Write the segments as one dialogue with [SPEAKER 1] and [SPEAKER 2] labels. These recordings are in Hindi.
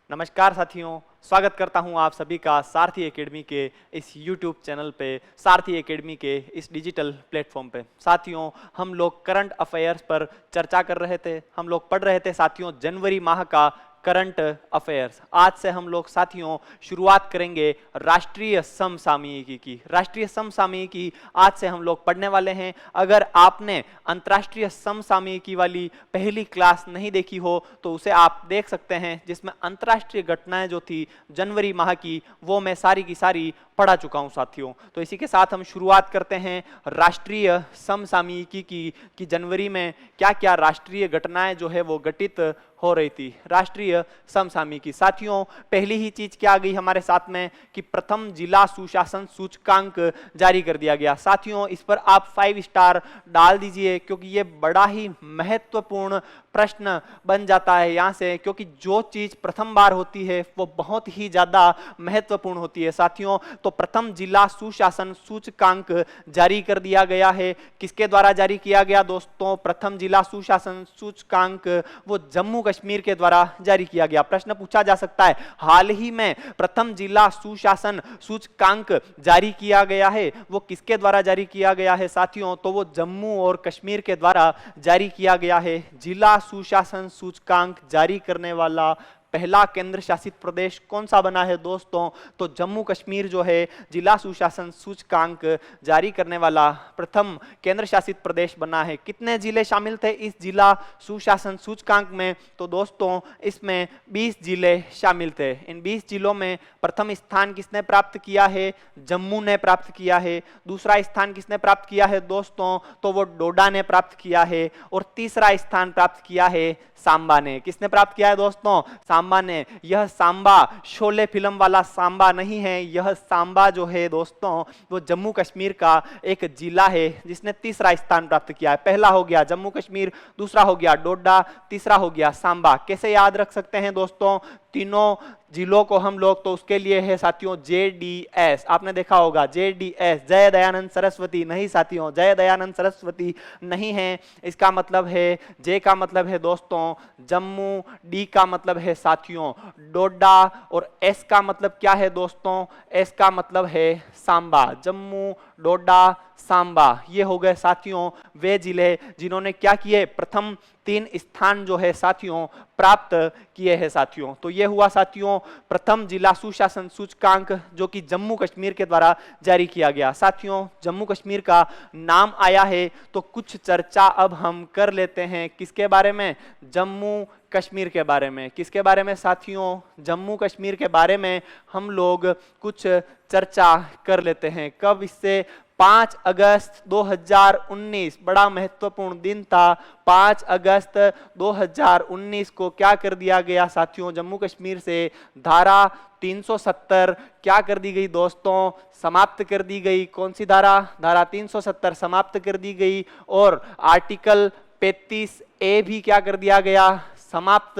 [SPEAKER 1] नमस्कार साथियों, स्वागत करता हूं आप सभी का सारथी एकेडमी के इस YouTube चैनल पे, सारथी एकेडमी के इस डिजिटल प्लेटफॉर्म पे। साथियों, हम लोग करंट अफेयर्स पर चर्चा कर रहे थे, हम लोग पढ़ रहे थे साथियों जनवरी माह का करंट अफेयर्स। आज से हम लोग साथियों शुरुआत करेंगे राष्ट्रीय समसामयिकी की। राष्ट्रीय समसामयिकी आज से हम लोग पढ़ने वाले हैं। अगर आपने अंतर्राष्ट्रीय समसामयिकी वाली पहली क्लास नहीं देखी हो तो उसे आप देख सकते हैं, जिसमें अंतर्राष्ट्रीय घटनाएं जो थी जनवरी माह की वो मैं सारी की सारी पढ़ा चुका हूं साथियों। तो इसी के साथ हम शुरुआत करते हैं राष्ट्रीय समसामयिकी की कि जनवरी में क्या क्या राष्ट्रीय घटनाएं जो है वो घटित हो रही थी। राष्ट्रीय समसामयिकी साथियों, पहली ही चीज क्या आ गई हमारे साथ में कि प्रथम जिला सुशासन सूचकांक जारी कर दिया गया। साथियों, इस पर आप 5 स्टार डाल दीजिए क्योंकि ये बड़ा ही महत्वपूर्ण प्रश्न बन जाता है यहां से, क्योंकि जो चीज प्रथम बार होती है वो बहुत ही ज्यादा महत्वपूर्ण होती है साथियों। तो प्रथम जिला सुशासन सूचकांक जारी कर दिया गया है। किसके द्वारा जारी किया गया दोस्तों? प्रथम जिला सुशासन सूचकांक वो जम्मू कश्मीर के द्वारा जारी किया गया। प्रश्न पूछा जा सकता है, हाल ही में प्रथम जिला सुशासन सूचकांक जारी किया गया है, वो किसके द्वारा जारी किया गया है साथियों? तो वो जम्मू और कश्मीर के द्वारा जारी किया गया है। जिला सुशासन सूचकांक जारी करने वाला पहला केंद्र शासित प्रदेश कौन सा बना है दोस्तों? तो जम्मू कश्मीर जो है जिला सुशासन सूचकांक जारी करने वाला प्रथम केंद्र शासित प्रदेश बना है। कितने जिले शामिल थे इस जिला सुशासन सूचकांक में? तो दोस्तों इसमें 20 जिले शामिल थे। इन 20 जिलों में प्रथम स्थान किसने प्राप्त किया है? जम्मू ने प्राप्त किया है। दूसरा स्थान किसने प्राप्त किया है दोस्तों? तो वो डोडा ने प्राप्त किया है। और तीसरा स्थान प्राप्त किया है सांबा ने। किसने प्राप्त किया है दोस्तों? सांबा ने। यह सांबा शोले फिल्म वाला सांबा नहीं है, यह सांबा जो है दोस्तों वो जम्मू कश्मीर का एक जिला है जिसने तीसरा स्थान प्राप्त किया है। पहला हो गया जम्मू कश्मीर, दूसरा हो गया डोडा, तीसरा हो गया सांबा। कैसे याद रख सकते हैं दोस्तों तीनों जिलों को हम लोग? तो उसके लिए है साथियों JDS। आपने देखा होगा JDS, जय दयानंद सरस्वती नहीं साथियों, जय दयानंद सरस्वती नहीं है। इसका मतलब है, जे का मतलब है दोस्तों जम्मू, डी का मतलब है साथियों डोडा, और एस का मतलब क्या है दोस्तों? एस का मतलब है सांबा। जम्मू, डोडा, सांबा, ये हो गए साथियों वे जिले जिन्होंने क्या किए? प्रथम 3 स्थान जो है साथियों प्राप्त किए हैं साथियों। तो ये हुआ साथियों प्रथम जिला सुशासन सूचकांक जो कि जम्मू कश्मीर के द्वारा जारी किया गया। साथियों, जम्मू कश्मीर का नाम आया है तो कुछ चर्चा अब हम कर लेते हैं। किसके बारे में? जम्मू कश्मीर के बारे में। किसके बारे में साथियों? जम्मू कश्मीर के बारे में हम लोग कुछ चर्चा कर लेते हैं। कब? इससे 5 अगस्त 2019, बड़ा महत्वपूर्ण दिन था। 5 अगस्त 2019 को क्या कर दिया गया साथियों? जम्मू कश्मीर से धारा 370 क्या कर दी गई दोस्तों? समाप्त कर दी गई। कौन सी धारा? धारा 370 समाप्त कर दी गई। और आर्टिकल 35A भी क्या कर दिया गया? समाप्त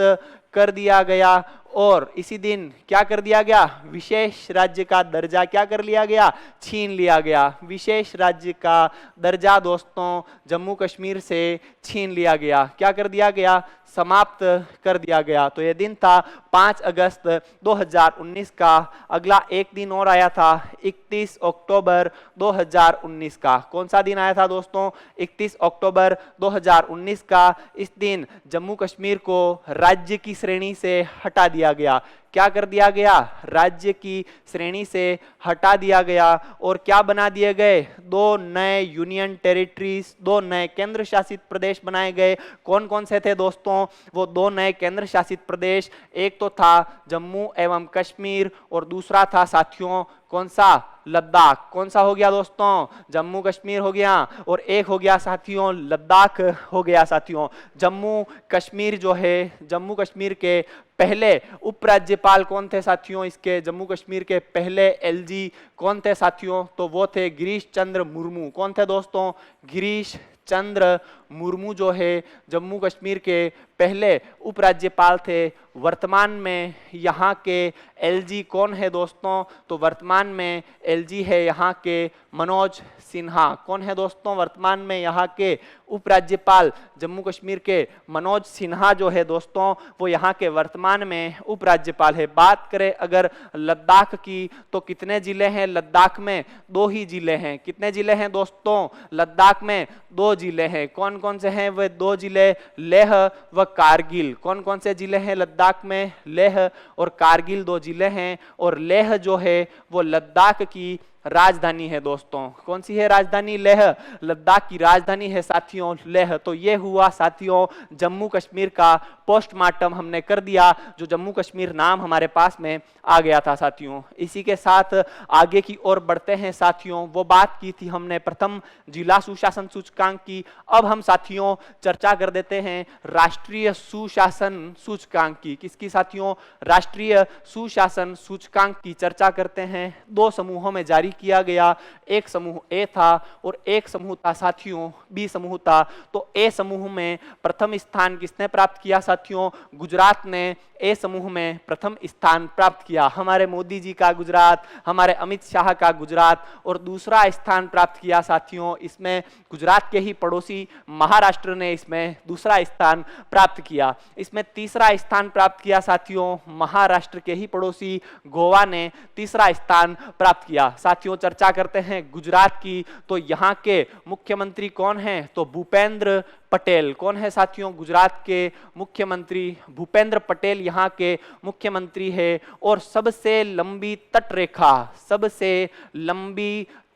[SPEAKER 1] कर दिया गया। और इसी दिन क्या कर दिया गया? विशेष राज्य का दर्जा क्या कर लिया गया? छीन लिया गया। विशेष राज्य का दर्जा दोस्तों जम्मू कश्मीर से छीन लिया गया। क्या कर दिया गया? समाप्त कर दिया गया। तो यह दिन था 5 अगस्त 2019 का। अगला एक दिन और आया था 31 अक्टूबर 2019 का। कौन सा दिन आया था दोस्तों? 31 अक्टूबर 2019 का। इस दिन जम्मू कश्मीर को राज्य की श्रेणी से हटा दिया गया। क्या कर दिया गया? राज्य की श्रेणी से हटा दिया गया। और क्या बना दिए गए? 2 नए यूनियन टेरिटरीज, 2 नए केंद्र शासित प्रदेश बनाए गए। कौन कौन से थे दोस्तों वो 2 नए केंद्र शासित प्रदेश? एक तो था जम्मू एवं कश्मीर और दूसरा था साथियों कौन सा? लद्दाख। कौन सा हो गया दोस्तों? जम्मू कश्मीर हो गया और एक हो गया साथियों लद्दाख हो गया साथियों। जम्मू कश्मीर जो है, जम्मू कश्मीर के पहले उपराज्यपाल कौन थे साथियों? इसके जम्मू कश्मीर के पहले LG कौन थे साथियों? तो वो थे गिरीश चंद्र मुर्मू। कौन थे दोस्तों? गिरीश चंद्र मुर्मू जो है जम्मू कश्मीर के पहले उपराज्यपाल थे। वर्तमान में यहाँ के एलजी कौन है दोस्तों? तो वर्तमान में एलजी है यहाँ के मनोज सिन्हा। कौन है दोस्तों वर्तमान में यहाँ के उपराज्यपाल जम्मू कश्मीर के? मनोज सिन्हा जो है दोस्तों वो यहाँ के वर्तमान में उपराज्यपाल है। बात करें अगर लद्दाख की तो कितने जिले हैं लद्दाख में? 2 ही जिले हैं। कितने जिले हैं दोस्तों लद्दाख में? 2 जिले हैं। कौन कौन से हैं वे 2 जिले? लेह व कारगिल। कौन कौन से जिले हैं लद्दाख में? लेह और कारगिल 2 जिले हैं। और लेह जो है वो लद्दाख की राजधानी है दोस्तों। कौन सी है राजधानी? लेह। लद्दाख की राजधानी है साथियों लेह। तो ये हुआ साथियों जम्मू कश्मीर का पोस्टमार्टम हमने कर दिया, जो जम्मू कश्मीर नाम हमारे पास में आ गया था साथियों। इसी के साथ आगे की ओर बढ़ते हैं साथियों। वो बात की थी हमने प्रथम जिला सुशासन सूचकांक की। अब हम साथियों चर्चा कर देते हैं राष्ट्रीय सुशासन सूचकांक की। किसकी साथियों? राष्ट्रीय सुशासन सूचकांक की चर्चा करते हैं। 2 समूहों में जारी किया गया। एक समूह ए था और एक समूह था साथियों बी समूह था। तो ए समूह में प्रथम स्थान किसने प्राप्त किया साथियों? गुजरात ने ए समूह में प्रथम स्थान प्राप्त किया। हमारे मोदी जी का गुजरात, हमारे अमित शाह का गुजरात। और दूसरा स्थान प्राप्त किया साथियों इसमें गुजरात के ही पड़ोसी महाराष्ट्र ने इसमें दूसरा स्थान प्राप्त किया। इसमें तीसरा स्थान प्राप्त किया साथियों महाराष्ट्र के ही पड़ोसी गोवा ने तीसरा स्थान प्राप्त किया। साथियों चर्चा करते हैं गुजरात की। तो यहाँ के मुख्यमंत्री कौन है? तो भूपेंद्र पटेल। कौन है साथियों? गुजरात के मुख्यमंत्री भूपेंद्र पटेल यहाँ के मुख्यमंत्री है। और सबसे लंबी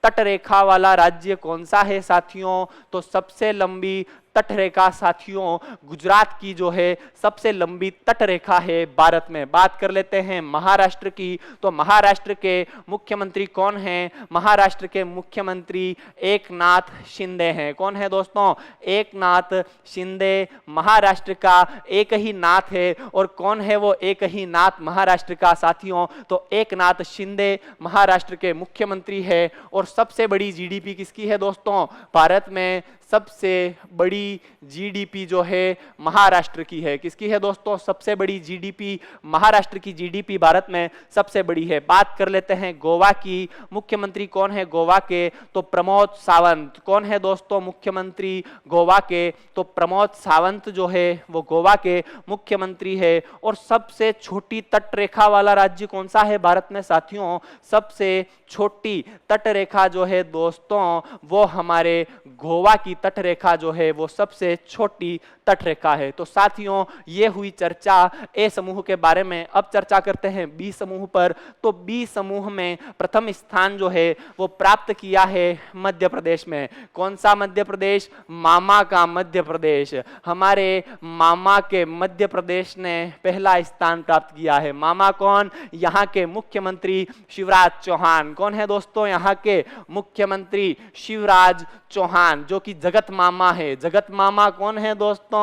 [SPEAKER 1] तटरेखा वाला राज्य कौन सा है साथियों? तो सबसे लंबी तटरेखा साथियों गुजरात की जो है सबसे लंबी तटरेखा है भारत में। बात कर लेते हैं महाराष्ट्र की। तो महाराष्ट्र के मुख्यमंत्री कौन हैं? महाराष्ट्र के मुख्यमंत्री एकनाथ शिंदे हैं। कौन है दोस्तों? एकनाथ शिंदे महाराष्ट्र का एक ही नाथ है। और कौन है वो एक ही नाथ महाराष्ट्र का साथियों? तो एकनाथ शिंदे महाराष्ट्र के मुख्यमंत्री है। और सबसे बड़ी जीडीपी किसकी है दोस्तों? भारत में सबसे बड़ी जीडीपी जो है महाराष्ट्र की है। किसकी है दोस्तों? सबसे बड़ी जीडीपी महाराष्ट्र की जीडीपी भारत में सबसे बड़ी है। बात कर लेते हैं गोवा की। मुख्यमंत्री कौन है गोवा के? तो प्रमोद सावंत। कौन है दोस्तों मुख्यमंत्री गोवा के? तो प्रमोद सावंत जो है वो गोवा के मुख्यमंत्री है। और सबसे छोटी तटरेखा वाला राज्य कौन सा है भारत में साथियों? सबसे छोटी तटरेखा जो है दोस्तों वो हमारे गोवा की तटरेखा जो है वो सबसे छोटी तटरेखा है। तो साथियों ये हुई चर्चा ए समूह के बारे में। अब चर्चा करते हैं बी समूह पर। तो बी समूह में प्रथम स्थान जो है वो प्राप्त किया है मध्य प्रदेश में। कौन सा मध्य प्रदेश? मामा का मध्य प्रदेश। हमारे मामा के मध्य प्रदेश ने पहला स्थान प्राप्त किया है। मामा कौन? यहाँ के मुख्यमंत्री शिवराज चौहान। कौन है दोस्तों? यहाँ के मुख्यमंत्री शिवराज चौहान जो कि जगत मामा है। जगत मामा कौन है दोस्तों?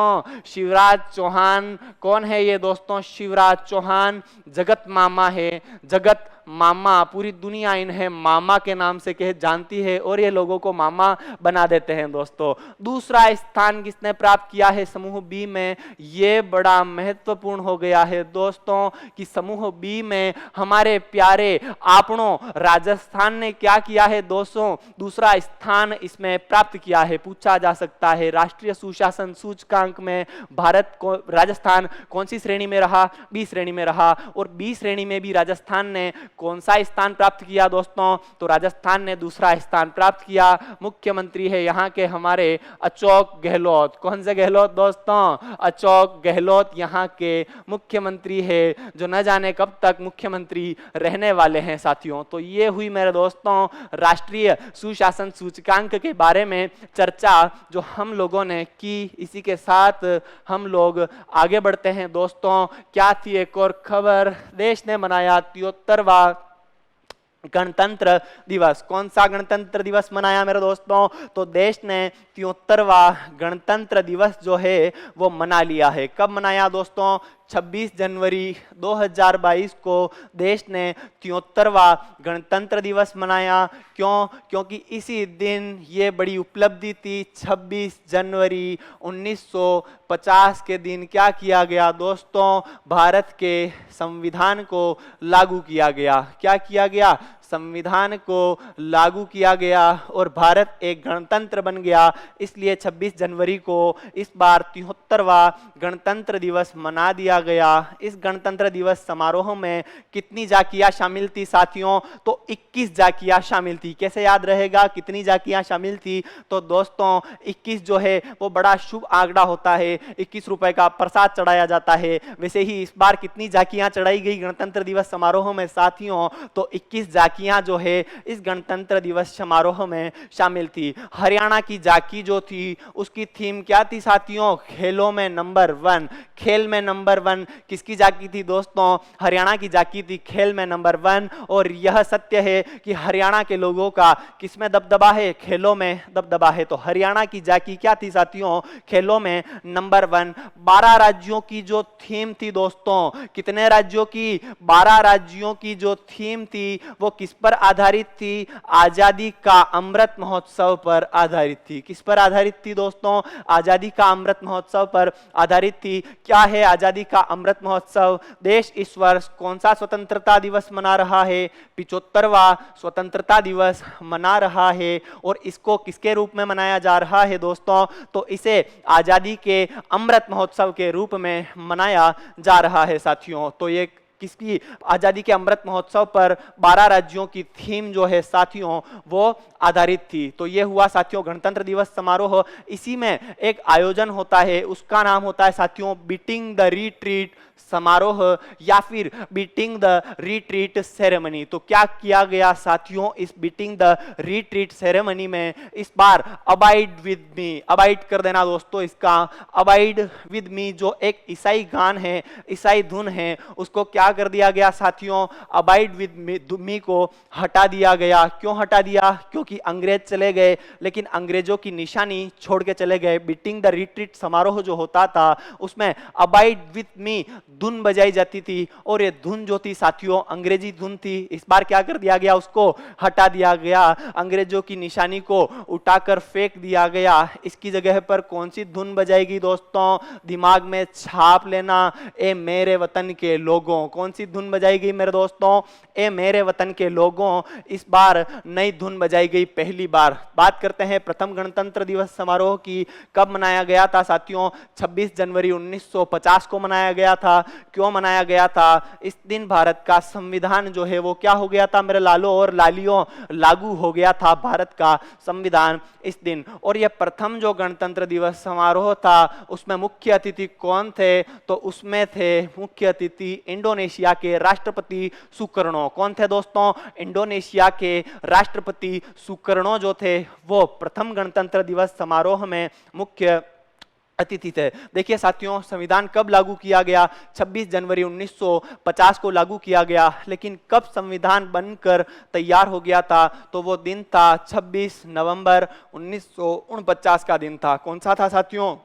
[SPEAKER 1] शिवराज चौहान। कौन है ये दोस्तों? शिवराज चौहान जगत मामा है। जगत मामा, पूरी दुनिया इन्हें मामा के नाम से कह जानती है और ये लोगों को मामा बना देते हैं दोस्तों। दूसरा स्थान किसने प्राप्त किया है समूह बी में? ये बड़ा महत्वपूर्ण हो गया है दोस्तों कि समूह बी में हमारे प्यारे आपनों राजस्थान ने क्या किया है दोस्तों? दूसरा स्थान इसमें प्राप्त किया है। पूछा जा सकता है राष्ट्रीय सुशासन सूचकांक में भारत को राजस्थान कौन सी श्रेणी में रहा? बी श्रेणी में रहा। और बी श्रेणी में भी राजस्थान ने कौन सा स्थान प्राप्त किया दोस्तों? तो राजस्थान ने दूसरा स्थान प्राप्त किया। मुख्यमंत्री है यहाँ के हमारे अशोक गहलोत। कौन से गहलोत दोस्तों? अशोक गहलोत यहाँ के मुख्यमंत्री है जो न जाने कब तक मुख्यमंत्री रहने वाले हैं साथियों। तो ये हुई मेरे दोस्तों राष्ट्रीय सुशासन सूचकांक के बारे में चर्चा जो हम लोगों ने की। इसी के साथ हम लोग आगे बढ़ते हैं दोस्तों। क्या थी एक और खबर? देश ने मनाया 73वां गणतंत्र दिवस। कौन सा गणतंत्र दिवस मनाया मेरे दोस्तों? तो देश ने 73वां गणतंत्र दिवस जो है वो मना लिया है। कब मनाया दोस्तों? 26 जनवरी 2022 को देश ने 73वां गणतंत्र दिवस मनाया। क्यों? क्योंकि इसी दिन ये बड़ी उपलब्धि थी। 26 जनवरी 1950 के दिन क्या किया गया दोस्तों? भारत के संविधान को लागू किया गया। क्या किया गया? संविधान को लागू किया गया और भारत एक गणतंत्र बन गया। इसलिए 26 जनवरी को इस बार 73वां गणतंत्र दिवस मना दिया गया। इस गणतंत्र दिवस समारोह में कितनी झांकियां शामिल थी साथियों? तो 21 झांकियां शामिल थी। कैसे याद रहेगा कितनी झांकियां शामिल थी? तो दोस्तों 21 जो है वो बड़ा शुभ आंकड़ा होता है। 21 रुपए का प्रसाद चढ़ाया जाता है। वैसे ही इस बार कितनी झांकियां चढ़ाई गई गणतंत्र दिवस समारोह में साथियों? तो 21 झांकियां जो है इस गणतंत्र दिवस समारोह में शामिल थी। हरियाणा की झांकी जो थी उसकी थीम क्या थी साथियों? खेलों में नंबर 1। खेल में नंबर 1 किसकी झांकी थी दोस्तों? हरियाणा की झांकी थी खेल में नंबर 1। और यह सत्य है कि हरियाणा के लोगों का किसमें दबदबा है? खेलों में दबदबा है। तो हरियाणा की झांकी क्या थी साथियों? खेलों में नंबर 1। 12 राज्यों की जो थीम थी दोस्तों, कितने राज्यों की? 12 राज्यों की जो थीम थी वो किस पर आधारित थी? आजादी का अमृत महोत्सव पर आधारित थी। किस पर आधारित थी दोस्तों? आजादी का अमृत महोत्सव पर आधारित थी। क्या है आजादी का अमृत महोत्सव? देश इस वर्ष कौन सा स्वतंत्रता दिवस मना रहा है? 75वां स्वतंत्रता दिवस मना रहा है। और इसको किसके रूप में मनाया जा रहा है दोस्तों? तो इसे आजादी के अमृत महोत्सव के रूप में मनाया जा रहा है साथियों। तो ये किसकी? आजादी के अमृत महोत्सव पर 12 राज्यों की थीम जो है साथियों वो आधारित थी। तो ये हुआ साथियों गणतंत्र दिवस समारोह। इसी में एक आयोजन होता है, उसका नाम होता है साथियों बीटिंग द रिट्रीट समारोह या फिर बीटिंग द रिट्रीट सेरेमनी। तो क्या किया गया साथियों इस बीटिंग द रिट्रीट सेरेमनी में? इस बार अबाइड विद मी, अबाइड कर देना दोस्तों इसका, अबाइड विद मी जो एक ईसाई गान है, ईसाई धुन है, उसको क्या कर दिया गया साथियों? अबाइड विद मी को हटा दिया गया। क्यों हटा दिया? क्योंकि अंग्रेज चले गए, लेकिन अंग्रेजों की निशानी छोड़ के चले गए। बीटिंग द रिट्रीट समारोह जो होता था उसमें अबाइड विद मी धुन बजाई जाती थी और ये धुन जो थी साथियों अंग्रेजी धुन थी। इस बार क्या कर दिया गया? उसको हटा दिया गया। अंग्रेजों की निशानी को उठाकर फेंक दिया गया। इसकी जगह पर कौन सी धुन बजाएगी दोस्तों? दिमाग में छाप लेना, ए मेरे वतन के लोगों। कौन सी धुन बजाई गई मेरे दोस्तों? ए मेरे वतन के लोगों। इस बार नई धुन बजाई गई पहली बार। बात करते हैं प्रथम गणतंत्र दिवस समारोह की। कब मनाया गया था साथियों? 26 जनवरी 1950 को मनाया गया था। क्यों मनाया गया था? इस दिन भारत का संविधान जो है वो क्या हो गया था मेरे लालों और लालियों? लागू हो गया था भारत का संविधान इस दिन। और यह प्रथम जो गणतंत्र दिवस समारोह था उसमें मुख्य अतिथि कौन थे? तो उसमें थे मुख्य अतिथि इंडोनेशिया के राष्ट्रपति सुकर्णो। कौन थे दोस्तों? इंडोनेशिया के राष्ट्रपति सुकर्णो जो थे वो प्रथम गणतंत्र दिवस समारोह में मुख्य अतिथि थे। देखिए साथियों संविधान कब लागू किया गया? 26 जनवरी 1950 को लागू किया गया। लेकिन कब संविधान बनकर तैयार हो गया था? तो वो दिन था 26 नवंबर 1949 का दिन था। कौन सा था साथियों?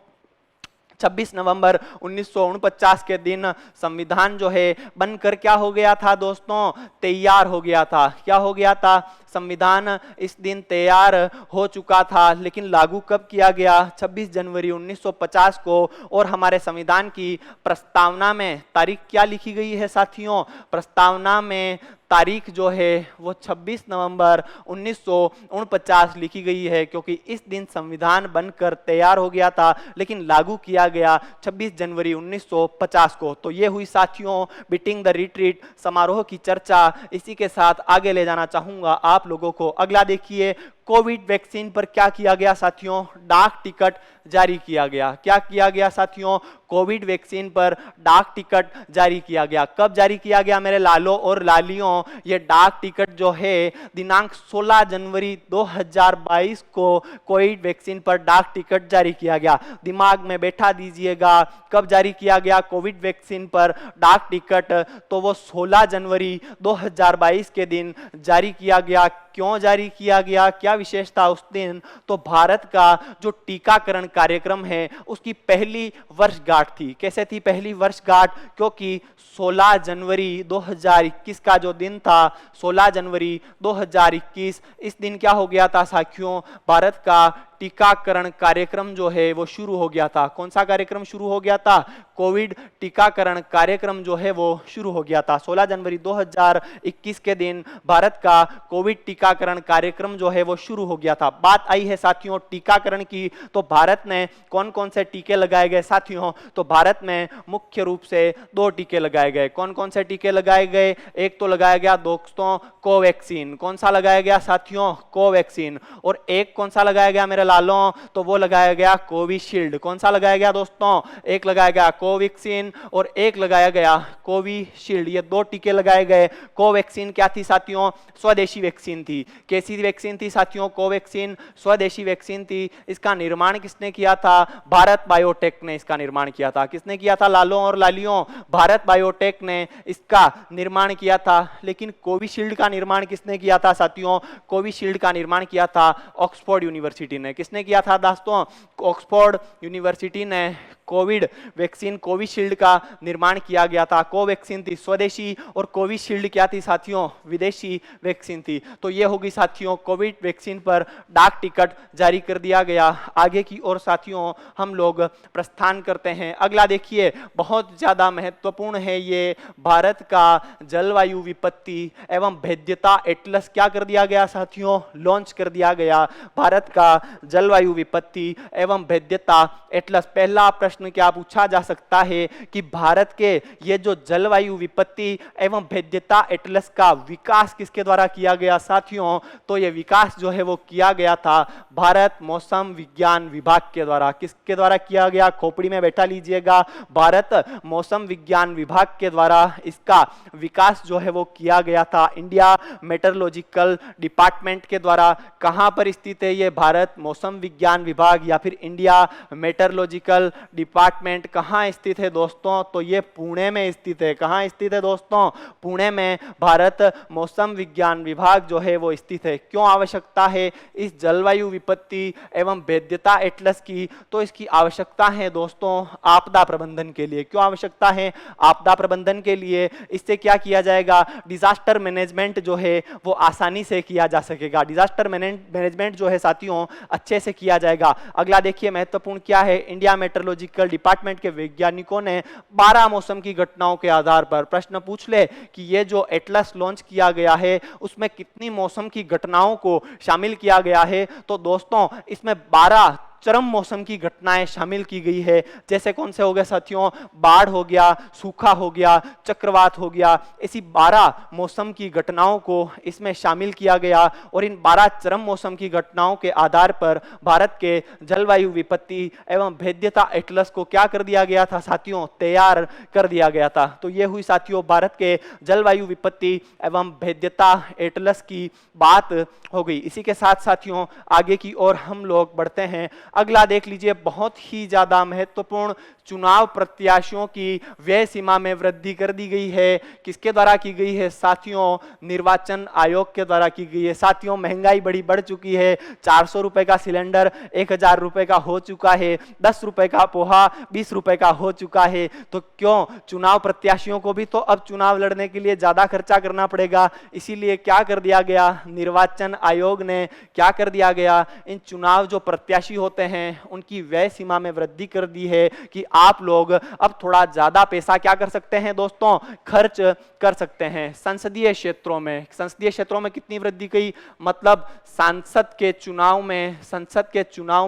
[SPEAKER 1] 26 नवंबर 1949 के दिन संविधान जो है बनकर क्या हो गया था दोस्तों? तैयार हो गया था। क्या हो गया था? संविधान इस दिन तैयार हो चुका था। लेकिन लागू कब किया गया? 26 जनवरी 1950 को। और हमारे संविधान की प्रस्तावना में तारीख क्या लिखी गई है साथियों? प्रस्तावना में तारीख जो है वो 26 नवंबर 1949 लिखी गई है, क्योंकि इस दिन संविधान बनकर तैयार हो गया था लेकिन लागू किया गया 26 जनवरी 1950 को। तो ये हुई साथियों बीटिंग द रिट्रीट समारोह की चर्चा। इसी के साथ आगे ले जाना चाहूंगा आप लोगों को। अगला देखिए, कोविड वैक्सीन पर क्या किया गया साथियों? डाक टिकट जारी किया गया। क्या किया गया साथियों? कोविड वैक्सीन पर डाक टिकट जारी किया गया। कब जारी किया गया मेरे लालों और लालियों? ये डाक टिकट जो है दिनांक 16 जनवरी 2022 को कोविड वैक्सीन पर डाक टिकट जारी किया गया। दिमाग में बैठा दीजिएगा कब जारी किया गया कोविड वैक्सीन पर डाक टिकट? तो वो 16 जनवरी 2022 के दिन जारी किया गया। क्यों जारी किया गया? क्या विशेषता उस दिन? तो भारत का जो टीकाकरण कार्यक्रम है उसकी पहली वर्षगांठ वर्षगांठ थी। कैसे थी पहली वर्षगांठ? क्योंकि 16 जनवरी 2021 का जो दिन था, 16 जनवरी 2021, इस दिन क्या हो गया था साथियों? भारत का टीकाकरण कार्यक्रम जो है वो शुरू हो गया था। कौन सा कार्यक्रम शुरू हो गया था? कोविड टीकाकरण कार्यक्रम जो है वो शुरू हो गया था। 16 जनवरी 2021 के दिन भारत का कोविड टीकाकरण कार्यक्रम जो है वो शुरू हो गया था। बात आई है साथियों टीकाकरण की, तो भारत में कौन कौन से टीके लगाए गए साथियों? तो भारत में मुख्य रूप से 2 टीके लगाए गए। कौन कौन से टीके लगाए गए? एक तो लगाया गया दोस्तों कोवैक्सीन। कौन सा लगाया गया साथियों? कोवैक्सीन। और एक कौन सा लगाया गया मेरे लालों? तो वो लगाया गया कोविशील्ड। कौन सा लगाया गया दोस्तों? एक लगाया गया कोवैक्सीन और एक लगाया गया कोविशील्ड। ये 2 टीके लगाए गए। कोवैक्सीन क्या थी साथियों? स्वदेशी वैक्सीन थी। कैसी वैक्सीन थी साथियों? कोवैक्सीन स्वदेशी वैक्सीन थी। इसका निर्माण किसने किया था? भारत बायोटेक ने इसका निर्माण किया था। किसने किया था लालों और लालियों? भारत बायोटेक ने इसका निर्माण किया था। लेकिन कोविशील्ड का निर्माण किसने किया था साथियों? कोविशील्ड का निर्माण किया था ऑक्सफोर्ड यूनिवर्सिटी ने। किसने किया था दोस्तों? ऑक्सफोर्ड यूनिवर्सिटी ने कोविड वैक्सीन कोविशील्ड का निर्माण किया गया था। कोवैक्सीन थी स्वदेशी और कोविशील्ड क्या थी साथियों? विदेशी वैक्सीन थी। तो ये होगी साथियों कोविड वैक्सीन पर डाक टिकट जारी कर दिया गया। आगे की ओर साथियों हम लोग प्रस्थान करते हैं। अगला देखिए बहुत ज्यादा महत्वपूर्ण है, ये भारत का जलवायु विपत्ति एवं भेद्यता एटलस क्या कर दिया गया साथियों? लॉन्च कर दिया गया। भारत का जलवायु विपत्ति एवं भेद्यता एटलस। पहला प्रश्न क्या पूछा जा सकता है कि भारत के ये जो जलवायु विपत्ति एवं भेद्यता एटलस का विकास किसके द्वारा किया गया साथियों? तो ये विकास जो है वो किया गया था भारत मौसम विज्ञान विभाग के द्वारा। किसके द्वारा किया गया? खोपड़ी में बैठा लीजिएगा। भारत मौसम विज्ञान विभाग के द्वारा इसका विकास जो है वो किया गया था। इंडिया मेटरोलॉजिकल डिपार्टमेंट के द्वारा। कहां पर स्थित है ये भारत मौसम विज्ञान विभाग या फिर इंडिया मेटरोलॉजिकल डिपार्टमेंट? कहां स्थित है दोस्तों? तो ये पुणे में स्थित है। कहां स्थित है दोस्तों? पुणे में भारत मौसम विज्ञान विभाग जो है वो स्थित है। क्यों आवश्यकता है इस जलवायु विपत्ति एवं भेद्यता एटलस की? तो इसकी आवश्यकता है दोस्तों आपदा प्रबंधन के लिए। क्यों आवश्यकता है? आपदा प्रबंधन के लिए। इससे क्या किया जाएगा? डिजास्टर मैनेजमेंट जो है वो आसानी से किया जा सकेगा। डिजास्टर मैनेजमेंट जो है साथियों अच्छे से किया जाएगा। अगला देखिए महत्वपूर्ण क्या है? इंडिया मेट्रोलॉजिकल डिपार्टमेंट के वैज्ञानिकों ने 12 मौसम की घटनाओं के आधार पर प्रश्न पूछ ले कि ये जो एटलस लॉन्च किया गया है उसमें कितनी मौसम की घटनाओं को शामिल किया गया है? तो दोस्तों इसमें 12 चरम मौसम की घटनाएं शामिल की गई है। जैसे कौन से हो गए साथियों? बाढ़ हो गया, सूखा हो गया, चक्रवात हो गया। ऐसी 12 मौसम की घटनाओं को इसमें शामिल किया गया और इन 12 चरम मौसम की घटनाओं के आधार पर भारत के जलवायु विपत्ति एवं भेद्यता एटलस को क्या कर दिया गया था साथियों? तैयार कर दिया गया था। तो ये हुई साथियों भारत के जलवायु विपत्ति एवं भेद्यता एटलस की बात हो गई। इसी के साथ साथियों आगे की ओर हम लोग बढ़ते हैं। अगला देख लीजिए बहुत ही ज्यादा महत्वपूर्ण, चुनाव प्रत्याशियों की व्यय सीमा में वृद्धि कर दी गई है। किसके द्वारा की गई है साथियों? निर्वाचन आयोग के द्वारा की गई है। साथियों महंगाई बड़ी बढ़ चुकी है। 400 रुपए का सिलेंडर 1000 रुपए का हो चुका है। 10 रुपए का पोहा 20 रुपए का हो चुका है। तो क्यों चुनाव प्रत्याशियों को भी तो अब चुनाव लड़ने के लिए ज्यादा खर्चा करना पड़ेगा। इसीलिए क्या कर दिया गया? निर्वाचन आयोग ने क्या कर दिया गया? इन चुनाव जो प्रत्याशी होते हैं उनकी व्यय सीमा में वृद्धि कर दी है कि आप लोग अब थोड़ा ज्यादा पैसा क्या कर सकते हैं दोस्तों? खर्च कर सकते हैं। संसदीय क्षेत्रों में कितनी वृद्धि की? मतलब संसद के चुनाव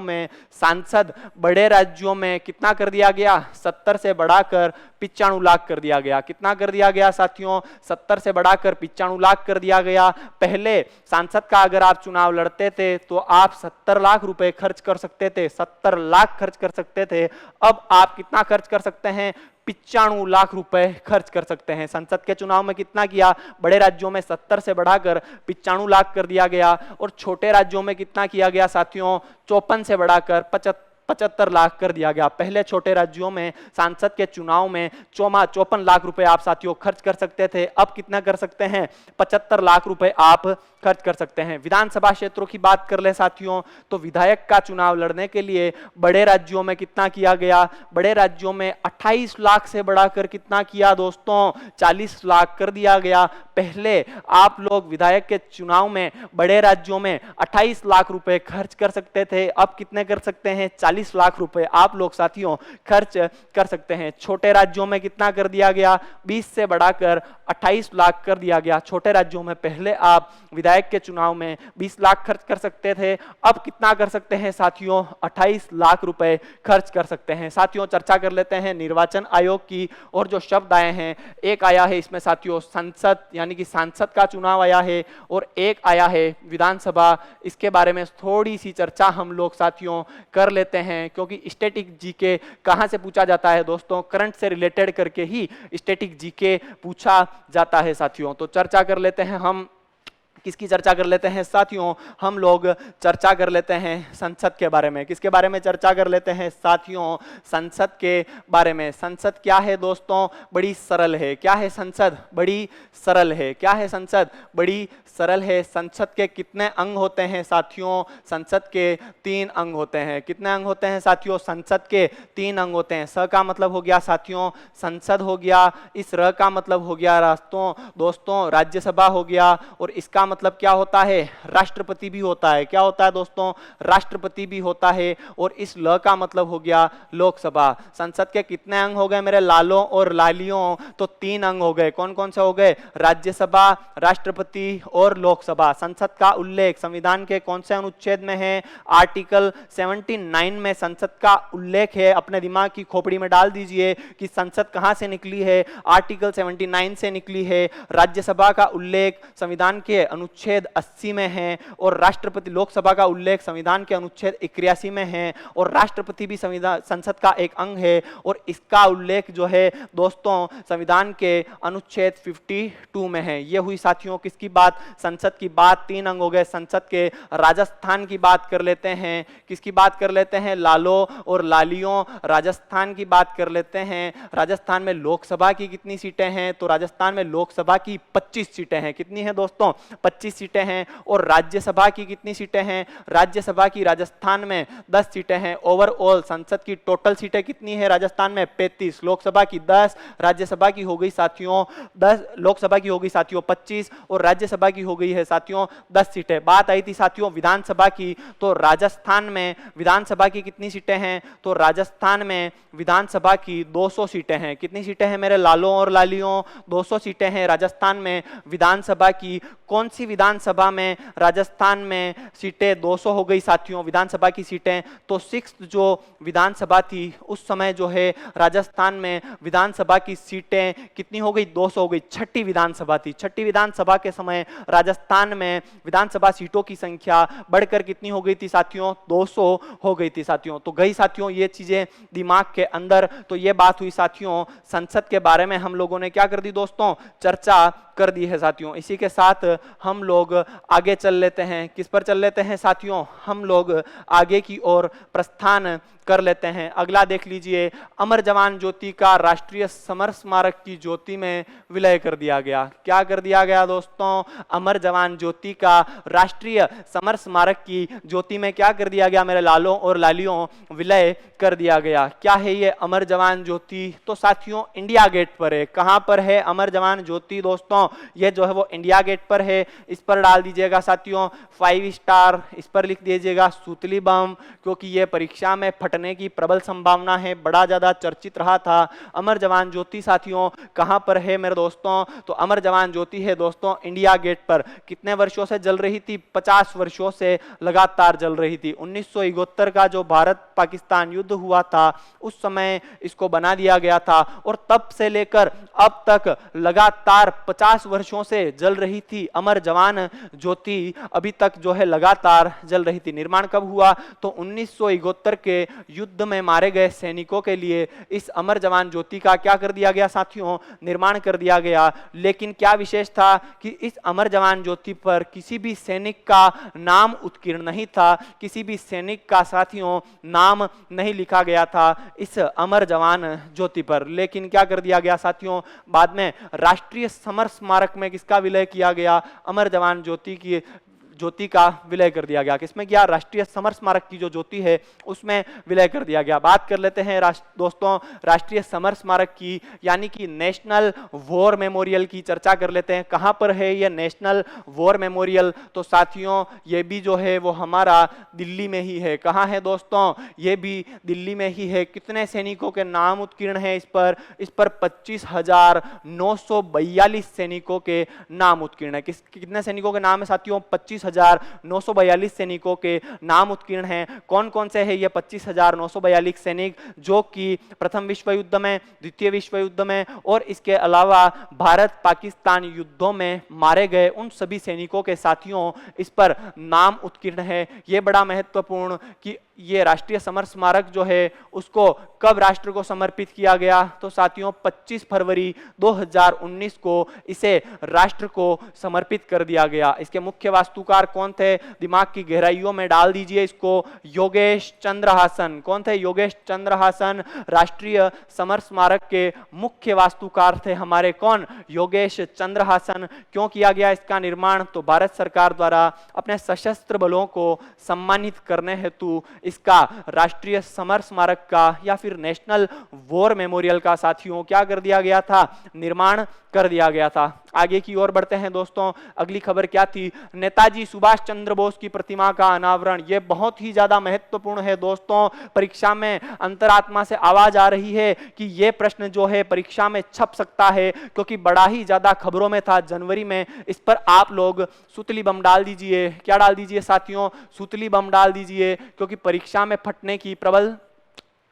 [SPEAKER 1] में सांसद बड़े राज्यों में कितना कर दिया गया? 70 से बढ़ाकर 95 लाख कर दिया गया। कितना कर दिया गया साथियों? 70 से बढ़ाकर 95 लाख कर दिया गया। पहले सांसद का अगर आप चुनाव लड़ते थे तो आप 70 लाख रुपए खर्च कर सकते थे, 70 लाख खर्च कर सकते थे। अब आप कितना खर्च कर सकते हैं? 95 लाख रुपए खर्च कर सकते हैं। संसद के चुनाव में कितना किया? बड़े राज्यों में 70 से बढ़ाकर 95 लाख कर दिया गया और छोटे राज्यों में कितना किया गया साथियों? 54 से बढ़ाकर 75 लाख कर दिया गया। पहले छोटे राज्यों में सांसद के चुनाव में 54 लाख रुपए आप साथियों खर्च कर सकते थे, अब कितना कर सकते हैं? 75 लाख रुपए आप खर्च कर सकते हैं। विधानसभा क्षेत्रों की बात कर ले साथियों, तो विधायक का चुनाव लड़ने के लिए बड़े राज्यों में कितना किया गया? बड़े राज्यों में 28 लाख से बढ़ाकर कितना किया दोस्तों? 40 लाख कर दिया गया। पहले आप लोग विधायक के चुनाव में बड़े राज्यों में 28 लाख रुपए खर्च कर सकते थे, अब कितने कर सकते हैं? 40 लाख रुपए आप लोग साथियों खर्च कर सकते हैं। छोटे राज्यों में कितना कर दिया गया? 20 से बढ़ाकर 28 लाख कर दिया गया। छोटे राज्यों में पहले आप विधायक के चुनाव में 20 लाख खर्च कर सकते थे, अब कितना कर सकते हैं साथियों? 28 लाख रुपए खर्च कर सकते हैं। साथियों चर्चा कर लेते हैं निर्वाचन आयोग की, और जो शब्द आए हैं, एक आया है इसमें साथियों संसद यानी कि सांसद का चुनाव आया है, और एक आया है विधानसभा। इसके बारे में थोड़ी सी चर्चा हम लोग साथियों कर लेते हैं, क्योंकि स्टैटिक जीके कहां से पूछा जाता है दोस्तों? करंट से रिलेटेड करके ही स्टैटिक जीके पूछा जाता है साथियों। तो चर्चा कर लेते हैं हम, किसकी चर्चा कर लेते हैं साथियों? हम लोग चर्चा कर लेते हैं संसद के बारे में। किसके बारे में चर्चा कर लेते हैं साथियों? संसद के बारे में। संसद क्या है दोस्तों? बड़ी सरल है। क्या है संसद? बड़ी सरल है। क्या है संसद? बड़ी सरल है। संसद के कितने अंग होते हैं साथियों? संसद के 3 अंग होते हैं। कितने अंग होते हैं साथियों? संसद के 3 अंग होते हैं। स का मतलब हो गया साथियों संसद हो गया, इस र का मतलब हो गया दोस्तों राज्यसभा हो गया, और इसका मतलब क्या होता है? राष्ट्रपति भी होता है। क्या होता है दोस्तों? राष्ट्रपति भी होता है। और इस ल का मतलब हो गया लोकसभा। संसद के कितने अंग हो गए मेरे लालों और लालियों? तो 3 अंग हो गए। कौन कौन से हो गए? राज्यसभा, राष्ट्रपति और लोकसभा। संसद का उल्लेख संविधान के कौन से अनुच्छेद में है? आर्टिकल 79 में संसद का उल्लेख है। अपने दिमाग की खोपड़ी में डाल दीजिए कि संसद कहां से निकली है? आर्टिकल 79 से निकली है। राज्यसभा का उल्लेख संविधान के अनुच्छेद 80 में है, और राष्ट्रपति लोकसभा का उल्लेख संविधान के अनुच्छेद 81 में है, और राष्ट्रपति भी संविधान संसद का एक अंग है, और इसका उल्लेख जो है दोस्तों संविधान के अनुच्छेद 52 में है। ये हुई साथियों किसकी बात? संसद की बात। 3 अंग हो गए संसद के। राजस्थान की बात कर लेते हैं। किसकी बात कर लेते हैं? लालो और लालियों, राजस्थान की बात कर लेते हैं। राजस्थान में लोकसभा की कितनी सीटें हैं? तो राजस्थान में लोकसभा की 25 सीटें हैं। कितनी है दोस्तों? 25 सीटें हैं। और राज्यसभा की कितनी सीटें हैं? राज्यसभा की राजस्थान में 10 सीटें हैं। ओवरऑल संसद की टोटल सीटें कितनी है? राजस्थान में 35, लोकसभा की 10, राज्यसभा की हो गई साथियों 10, लोकसभा की हो गई साथियों 25, और राज्यसभा की हो गई है साथियों 10 सीटें। बात आई थी साथियों विधानसभा की, तो राजस्थान में विधानसभा की कितनी सीटें हैं? तो राजस्थान में विधानसभा की 200 सीटें हैं। कितनी सीटें हैं मेरे लालों और लालियों? 200 सीटें हैं राजस्थान में विधानसभा की। कौन सी विधानसभा में राजस्थान में सीटें 200 हो गई साथियों विधानसभा की सीटें? तो 6th जो विधानसभा थी उस समय जो है राजस्थान में विधानसभा की सीटें कितनी हो गई? 200 हो गई। 6ठी विधानसभा थी। 6ठी विधानसभा के समय राजस्थान में विधानसभा सीटों की संख्या बढ़कर कितनी हो गई थी साथियों? 200 हो गई थी साथियों। तो गई साथियों ये चीजें दिमाग के अंदर। तो ये बात हुई साथियों संसद के बारे में हम लोगों ने क्या कर दी दोस्तों? चर्चा कर दी है साथियों। इसी के साथ हम लोग आगे चल लेते हैं। किस पर चल लेते हैं साथियों? हम लोग आगे की ओर प्रस्थान कर लेते हैं। अगला देख लीजिए, अमर जवान ज्योति का राष्ट्रीय समर स्मारक की ज्योति में विलय कर दिया गया। क्या कर दिया गया दोस्तों? अमर जवान ज्योति का राष्ट्रीय समर स्मारक की ज्योति में क्या कर दिया गया मेरे लालों और लालियों? विलय कर दिया गया। क्या है ये अमर जवान ज्योति? तो साथियों इंडिया गेट पर है। कहां पर है अमर जवान ज्योति दोस्तों? ये जो है वो इंडिया गेट पर है। इस पर डाल दीजिएगा साथियों 5 स्टार। इस पर लिख दीजिएगा सूतली बम, क्योंकि ये परीक्षा में फटने की प्रबल संभावना है। बड़ा ज्यादा चर्चित रहा था। अमर जवान ज्योति साथियों कहां पर है मेरे दोस्तों? तो अमर जवान ज्योति है दोस्तों इंडिया गेट पर। कितने वर्षों से जल रही थी? 50 वर्षों से लगातार जल रही थी। 1971 का जो भारत पाकिस्तान युद्ध हुआ था उस समय इसको बना दिया गया था, और तब से लेकर अब तक लगातार 50 वर्षों से जल रही थी अमर जवान ज्योति अभी तक जो है लगातार जल रही थी। निर्माण कब हुआ? तो 1971 के युद्ध में मारे गए सैनिकों के लिए इस अमर जवान ज्योति का क्या कर दिया गया साथियों? निर्माण कर दिया गया। लेकिन क्या विशेष था कि इस अमर जवान ज्योति पर किसी भी सैनिक का नाम उत्कीर्ण नहीं था, किसी भी सैनिक का साथियों नाम नहीं लिखा गया था इस अमर जवान ज्योति पर। लेकिन क्या कर दिया गया साथियों? बाद में राष्ट्रीय समर स्मारक में किसका विलय किया गया? अमर जवान ज्योति का विलय कर दिया गया। किसमें किया? राष्ट्रीय समर स्मारक की जो ज्योति है उसमें विलय कर दिया गया। बात कर लेते हैं दोस्तों राष्ट्रीय समर स्मारक की, यानी कि नेशनल वॉर मेमोरियल की चर्चा कर लेते हैं। कहां पर है ये नेशनल वॉर मेमोरियल? तो साथियों ये भी जो है वो हमारा दिल्ली में ही है। कहां है दोस्तों? ये भी दिल्ली में ही है। कितने सैनिकों के नाम उत्कीर्ण है इस पर? इस पर 25,942 सैनिकों के नाम उत्कीर्ण है। कितने सैनिकों के नाम है साथियों? 25,942 सैनिकों के नाम उत्कीर्ण हैं। कौन कौन से हैं ये 25,942 सैनिक? जो कि प्रथम विश्व युद्ध में, द्वितीय विश्व युद्ध में और इसके अलावा भारत पाकिस्तान युद्धों में मारे गए उन सभी सैनिकों के साथियों इस पर नाम उत्कीर्ण है। ये बड़ा महत्वपूर्ण कि ये राष्ट्रीय समर स्मारक जो है उसको कब राष्ट्र को समर्पित किया गया? तो साथियों 25 फरवरी 2019 को इसे राष्ट्र को समर्पित कर दिया गया। इसके मुख्य वास्तुकार कौन थे? दिमाग की गहराइयों में डाल दीजिए इसको, योगेश चंद्र हासन। कौन थे? योगेश चंद्र हासन राष्ट्रीय समर स्मारक के मुख्य वास्तुकार थे हमारे। कौन? योगेश चंद्र हासन। क्यों किया गया इसका निर्माण? तो भारत सरकार द्वारा अपने सशस्त्र बलों को सम्मानित करने हेतु इसका राष्ट्रीय समर स्मारक का या फिर नेशनल वॉर मेमोरियल का साथियों क्या कर दिया गया था? निर्माण कर दिया गया था। आगे की ओर बढ़ते हैं दोस्तों। अगली खबर क्या थी? नेताजी सुभाष चंद्र बोस की प्रतिमा का अनावरण। यह बहुत ही ज्यादा महत्वपूर्ण है दोस्तों। परीक्षा में अंतरात्मा से आवाज आ रही है कि यह प्रश्न जो है परीक्षा में छप सकता है, क्योंकि बड़ा ही ज्यादा खबरों में था जनवरी में। इस पर आप लोग सुतली बम डाल दीजिए। क्या डाल दीजिए साथियों? सुतली बम डाल दीजिए, क्योंकि परीक्षा में फटने की प्रबल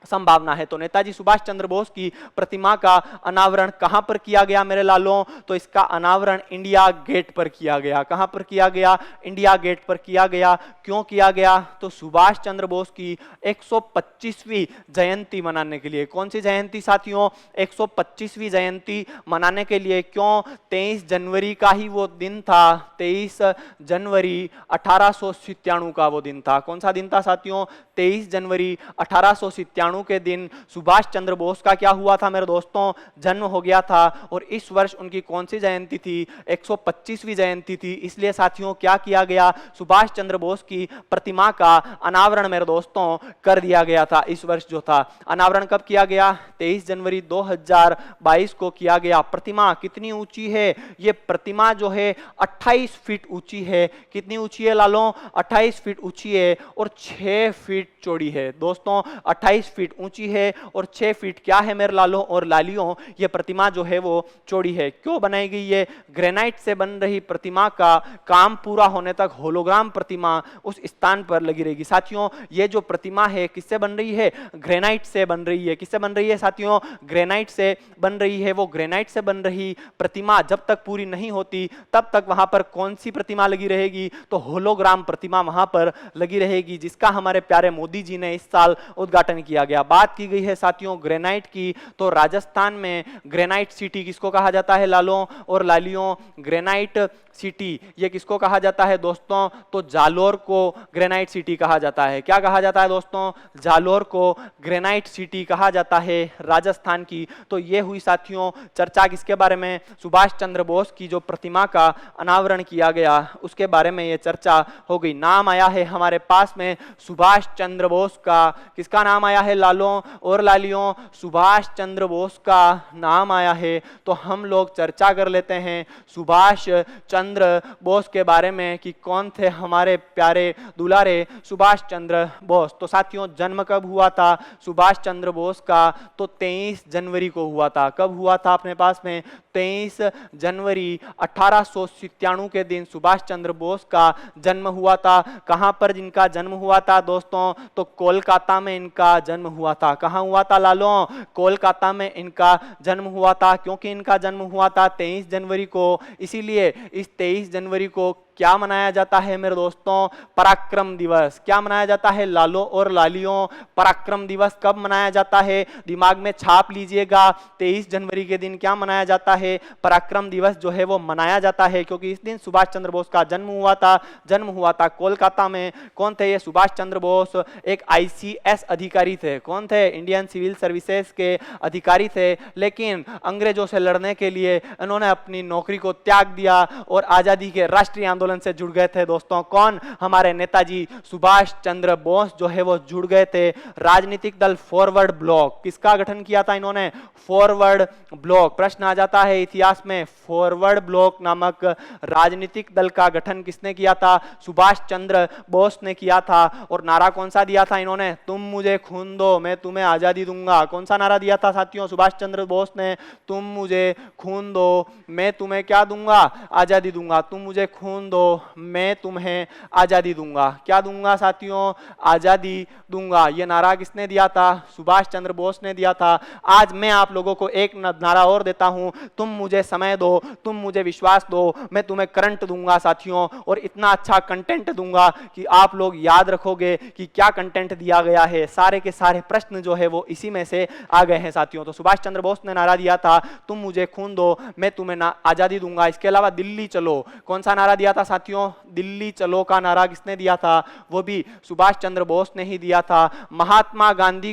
[SPEAKER 1] संभावना है। तो नेताजी सुभाष चंद्र बोस की प्रतिमा का अनावरण कहां पर किया गया मेरे लालों? तो इसका अनावरण इंडिया गेट पर किया गया। कहां पर किया गया? इंडिया गेट पर किया गया। क्यों किया गया? तो सुभाष चंद्र बोस की 125वीं जयंती मनाने के लिए। कौन सी जयंती साथियों? 125वीं जयंती मनाने के लिए। क्यों? 23 जनवरी का ही वो दिन था। 23 जनवरी 1897 का वो दिन था। कौन सा दिन था साथियों? 23 जनवरी 1897 के दिन सुभाष चंद्र बोस का क्या हुआ था मेरे दोस्तों? जन्म हो गया था। और इस वर्ष उनकी कौन सी जयंती थी? 125वीं जयंती थी। इसलिए साथियों क्या किया गया? सुभाष चंद्र बोस की प्रतिमा का अनावरण मेरे दोस्तों कर दिया गया था। इस वर्ष जो था अनावरण कब किया गया? 23 जनवरी 2022 को किया गया। प्रतिमा कितनी ऊंची है? ये प्रतिमा जो है 28 फीट ऊंची है। कितनी ऊंची है लालों? 28 फीट ऊंची है और 6 फीट चौड़ी है दोस्तों। 28 फीट ऊंची है और 6 फीट क्या है मेरे लालों और लालियों? ये प्रतिमा जो है वो चौड़ी है। क्यों बनाई गई? ये ग्रेनाइट से बन रही प्रतिमा का काम पूरा होने तक होलोग्राम प्रतिमा उस स्थान पर लगी रहेगी। साथियों ये जो प्रतिमा है किससे बन रही है? ग्रेनाइट से बन रही है। किससे बन रही है साथियों? ग्रेनाइट से बन रही है। वो ग्रेनाइट से बन रही प्रतिमा जब तक पूरी नहीं होती तब तक वहां पर कौन सी प्रतिमा लगी रहेगी? तो होलोग्राम प्रतिमा वहां पर लगी रहेगी, जिसका हमारे प्यारे मोदी जी ने इस साल उद्घाटन किया गया। बात की गई है साथियों ग्रेनाइट की, तो राजस्थान में ग्रेनाइट सिटी किसको कहा जाता है लालों और लालियों? ग्रेनाइट सिटी ये किसको कहा जाता है दोस्तों? तो जालोर को ग्रेनाइट सिटी कहा जाता है। क्या कहा जाता है दोस्तों? जालोर को ग्रेनाइट सिटी कहा जाता है राजस्थान की। तो ये हुई साथियों चर्चा किसके बारे में? सुभाष चंद्र बोस की जो प्रतिमा का अनावरण किया गया उसके बारे में ये चर्चा हो गई। नाम आया है हमारे पास में सुभाष चंद्र बोस का। किसका नाम आया है लालों और लालियों? सुभाष चंद्र बोस का नाम आया है। तो हम लोग चर्चा कर लेते हैं सुभाष चंद्र बोस के बारे में कि कौन थे हमारे प्यारे दुलारे सुभाष चंद्र बोस। तो साथियों जन्म कब हुआ था सुभाष चंद्र बोस का? तो 23 जनवरी को हुआ था। कब हुआ था अपने पास में? 23 जनवरी 1897 के दिन सुभाष चंद्र बोस का जन्म हुआ था। कहां पर जिनका जन्म हुआ था दोस्तों? तो कोलकाता में इनका जन्म जन्म हुआ था। कहाँ हुआ था लालों? कोलकाता में इनका जन्म हुआ था। क्योंकि इनका जन्म हुआ था 23 जनवरी को, इसीलिए इस 23 जनवरी को क्या मनाया जाता है मेरे दोस्तों? पराक्रम दिवस। क्या मनाया जाता है लालों और लालियों? पराक्रम दिवस कब मनाया जाता है? दिमाग में छाप लीजिएगा, 23 जनवरी के दिन क्या मनाया जाता है? पराक्रम दिवस जो है वो मनाया जाता है, क्योंकि इस दिन सुभाष चंद्र बोस का जन्म हुआ था। जन्म हुआ था कोलकाता में। कौन थे ये सुभाष चंद्र बोस? एक ICS अधिकारी थे। कौन थे? इंडियन सिविल सर्विसेज के अधिकारी थे। लेकिन अंग्रेजों से लड़ने के लिए इन्होंने अपनी नौकरी को त्याग दिया और आजादी के राष्ट्रीय आंदोलन से जुड़ गए थे। दोस्तों कौन? हमारे नेताजी सुभाष चंद्र बोस जो है वो जुड़ गए थे। राजनीतिक दल फॉरवर्ड ब्लॉक, किसका गठन किया था इन्होंने? Forward block. प्रश्न आ जाता है इतिहास में, फॉरवर्ड ब्लॉक नामक राजनीतिक दल का गठन किसने किया था? सुभाष चंद्र बोस ने किया था। और नारा कौन सा दिया था इन्होंने? तुम मुझे खून दो, मैं तुम्हें आजादी दूंगा। कौन सा नारा दिया था साथियों सुभाष चंद्र बोस ने? तुम मुझे खून दो, मैं तुम्हें क्या दूंगा? आजादी दूंगा। तुम मुझे खून दो, मैं तुम्हें आजादी दूंगा। क्या दूंगा साथियों? आजादी दूंगा। यह नारा किसने दिया था? सुभाष चंद्र बोस ने दिया था। आज मैं आप लोगों को एक नारा और देता हूं, तुम मुझे समय दो, तुम मुझे विश्वास दो, मैं तुम्हें करंट दूंगा साथियों, और इतना अच्छा कंटेंट दूंगा कि आप लोग याद रखोगे कि क्या कंटेंट दिया गया है। सारे के सारे प्रश्न जो है वो इसी में से आ गए हैं साथियों। तो सुभाष चंद्र बोस ने नारा दिया था, तुम मुझे खून दो, मैं तुम्हें आजादी दूंगा। इसके अलावा दिल्ली चलो, कौन सा नारा दिया था साथियों? दिल्ली चलो का नारा किसने दिया था? वो भी सुभाष चंद्र बोस ने ही दिया था। महात्मा गांधी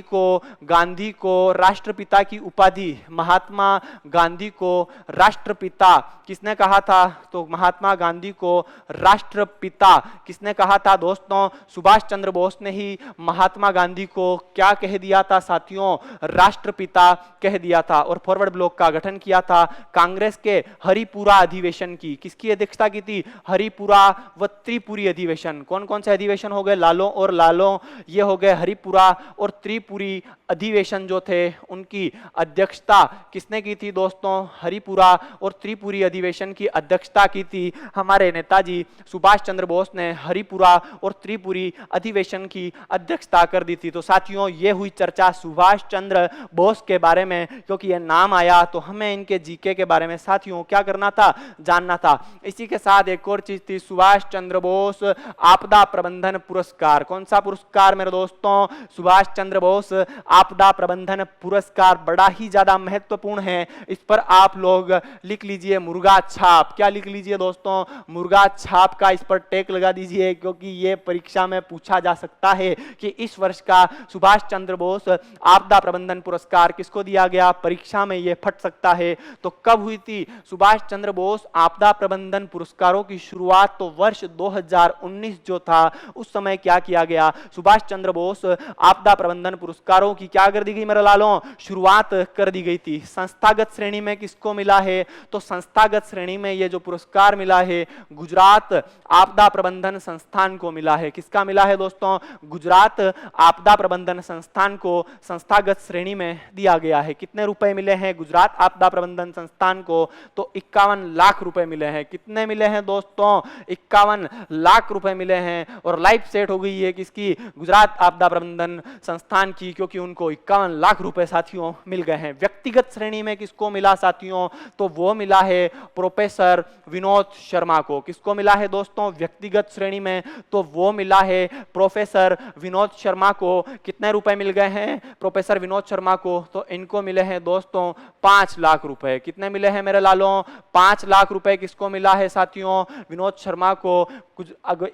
[SPEAKER 1] को राष्ट्रपिता की उपाधि, महात्मा गांधी को राष्ट्रपिता किसने कहा था? तो महात्मा गांधी को राष्ट्रपिता किसने कहा था दोस्तों? सुभाष चंद्र बोस ने ही महात्मा गांधी को क्या कह दिया था साथियों? राष्ट्रपिता कह दिया था। और फॉरवर्ड ब्लॉक का गठन किया था कांग्रेस के हरिपुरा अधिवेशन की। किसकी अध्यक्षता की थी? हरिपुरा व त्रिपुरी अधिवेशन। कौन कौन से अधिवेशन हो गए लालों और लालों? ये हो गए हरिपुरा और त्रिपुरी अधिवेशन जो थे उनकी अध्यक्षता किसने की थी दोस्तों? हरिपुरा और त्रिपुरी अधिवेशन की अध्यक्षता की थी हमारे नेताजी सुभाष चंद्र बोस ने। हरिपुरा और त्रिपुरी अधिवेशन की अध्यक्षता कर दी थी। तो साथियों ये हुई चर्चा सुभाष चंद्र बोस के बारे में। क्योंकि ये नाम आया तो हमें इनके जीके के बारे में साथियों क्या करना था? जानना था। इसी के साथ एक और चीज थी, सुभाष चंद्र बोस आपदा प्रबंधन पुरस्कार। कौन सा पुरस्कार मेरे दोस्तों? सुभाष चंद्र बोस आपदा प्रबंधन पुरस्कार। बड़ा ही ज्यादा महत्वपूर्ण है, इस पर आप लोग लिख लीजिए मुर्गा छाप। क्या लिख लीजिए दोस्तों? मुर्गा छाप का इस पर टेक लगा दीजिए, क्योंकि ये परीक्षा में पूछा जा सकता है कि इस वर्ष का सुभाष चंद्र बोस आपदा प्रबंधन पुरस्कार किसको दिया गया। परीक्षा में ये फट सकता है। तो कब हुई थी सुभाष चंद्र बोस आपदा प्रबंधन पुरस्कारों की शुरुआत? तो वर्ष 2019 जो था उस समय क्या किया गया? सुभाष चंद्र बोस आपदा प्रबंधन पुरस्कारों की क्या कर दी गई मेरे लालों? शुरुआत कर दी गई थी। संस्थागत श्रेणी में किसको मिला है? तो संस्थागत श्रेणी में ये जो पुरस्कार मिला है गुजरात आपदा प्रबंधन संस्थान को मिला है। किसका मिला है दोस्तों? गुजरात आपदा प्रबंधन संस्थान को संस्थागत श्रेणी में दिया गया है। कितने रुपए मिले हैं गुजरात आपदा प्रबंधन संस्थान को? तो 51 लाख रुपए मिले हैं। कितने मिले हैं दोस्तों? 51 लाख रुपए मिले हैं। और लाइफ सेट हो गई है किसकी? गुजरात आपदा प्रबंधन संस्थान की, क्योंकि उनको 51 लाख रुपए साथियों मिल गए हैं। व्यक्तिगत श्रेणी में किसको मिला साथियों? तो वो मिला है प्रोफेसर विनोद शर्मा को। किसको मिला है दोस्तों व्यक्तिगत श्रेणी में? तो वो मिला है प्रोफेसर विनोद शर्मा को। कितने रुपए मिल गए हैं प्रोफेसर विनोद शर्मा को? तो इनको मिले हैं दोस्तों 5 लाख रुपए। कितने मिले हैं मेरे लालों? 5 लाख रुपए किसको मिला है साथियों? विनोद शर्मा को।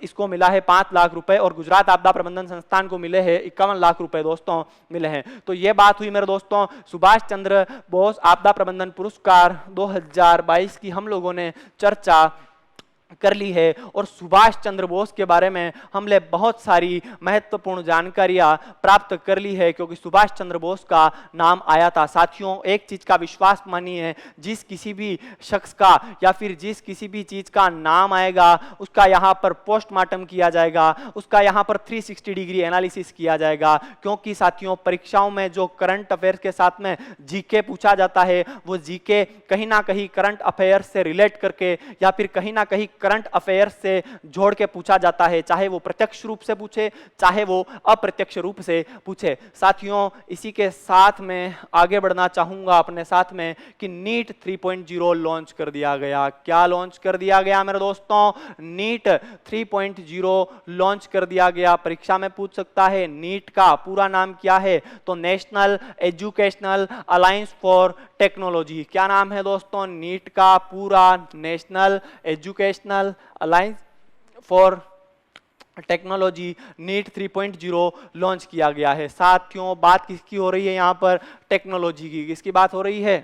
[SPEAKER 1] इसको मिला है 5 लाख रुपए और गुजरात आपदा प्रबंधन संस्थान को मिले हैं 51 लाख रुपए दोस्तों मिले हैं। तो ये बात हुई मेरे दोस्तों सुभाष चंद्र बोस आपदा प्रबंधन पुरस्कार 2022 की हम लोगों ने चर्चा कर ली है। और सुभाष चंद्र बोस के बारे में हमने बहुत सारी महत्वपूर्ण जानकारियां प्राप्त कर ली है, क्योंकि सुभाष चंद्र बोस का नाम आया था। साथियों एक चीज का विश्वास मानिए, जिस किसी भी शख्स का या फिर जिस किसी भी चीज का नाम आएगा उसका यहाँ पर पोस्टमार्टम किया जाएगा, उसका यहाँ पर 360 डिग्री एनालिसिस किया जाएगा। क्योंकि साथियों परीक्षाओं में जो करंट अफेयर्स के साथ में जीके पूछा जाता है वो जीके कहीं ना कहीं करंट अफेयर्स से रिलेट करके या फिर कहीं ना कहीं करंट अफेयर से जोड़ के पूछा जाता है, चाहे वो प्रत्यक्ष रूप से पूछे चाहे वो अप्रत्यक्ष रूप से पूछे। साथियों इसी के साथ में आगे बढ़ना चाहूंगा अपने साथ में कि नीट 3.0 लॉन्च कर दिया गया। क्या लॉन्च कर दिया गया मेरे दोस्तों? नीट 3.0 लॉन्च कर दिया गया। परीक्षा में पूछ सकता है नीट का पूरा नाम क्या है, तो national educational alliance for technology. क्या नाम है दोस्तों नीट का पूरा? National educational alliance for technology NEAT 3.0 launch किया गया है। साथियों बात किसकी हो रही है यहाँ पर? टेक्नोलॉजी की। किसकी बात हो रही है?